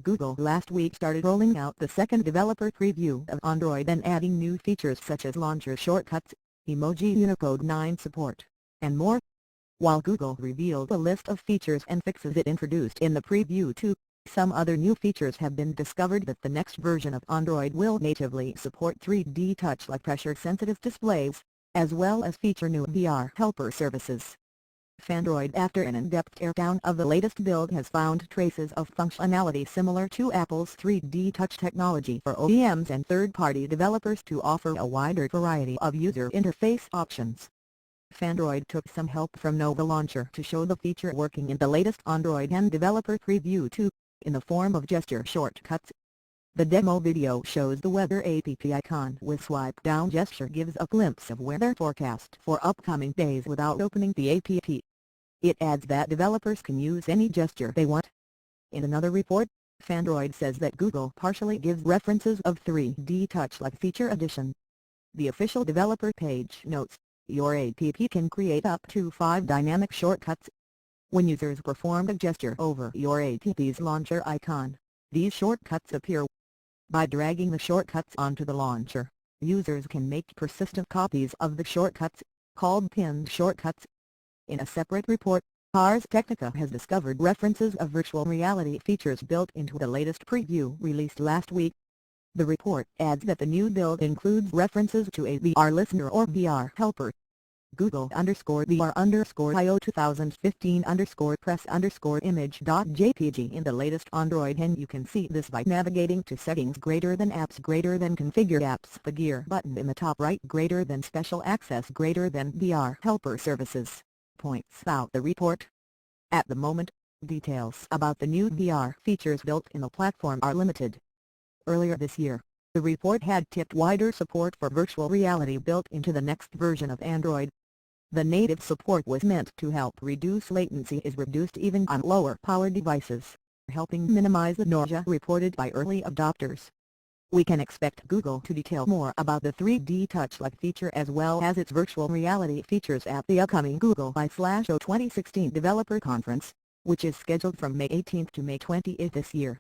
Google last week started rolling out the second developer preview of Android and adding new features such as launcher shortcuts, emoji Unicode 9 support, and more. While Google revealed a list of features and fixes it introduced in the preview 2, some other new features have been discovered. That the next version of Android will natively support 3D touch-like pressure-sensitive displays, as well as feature new VR helper services. Fandroid, after an in-depth teardown of the latest build, has found traces of functionality similar to Apple's 3D Touch technology for OEMs and third-party developers to offer a wider variety of user interface options. Fandroid took some help from Nova Launcher to show the feature working in the latest Android 10 Developer Preview 2, in the form of gesture shortcuts. The demo video shows the Weather app icon with swipe-down gesture gives a glimpse of weather forecast for upcoming days without opening the app. It adds that developers can use any gesture they want. In another report, Fandroid says that Google partially gives references of 3D Touch-like feature addition. The official developer page notes, your app can create up to 5 dynamic shortcuts. When users perform a gesture over your app's launcher icon, these shortcuts appear. By dragging the shortcuts onto the launcher, users can make persistent copies of the shortcuts, called pinned shortcuts. In a separate report, Ars Technica has discovered references of virtual reality features built into the latest preview released last week. The report adds that the new build includes references to a VR listener or VR helper. Google_VR_IO 2015_press_image.jpg. In the latest Android 10 you can see this by navigating to Settings >Apps >Configure Apps, the gear button in the top right >Special Access >VR Helper Services, points out the report. At the moment, details about the new VR features built in the platform are limited. Earlier this year, the report had tipped wider support for virtual reality built into the next version of Android. The native support was meant to help reduce latency is reduced even on lower-power devices, helping minimize the nausea reported by early adopters. We can expect Google to detail more about the 3D Touch-like feature as well as its virtual reality features at the upcoming Google I/O 2016 Developer Conference, which is scheduled from May 18 to May 20 this year.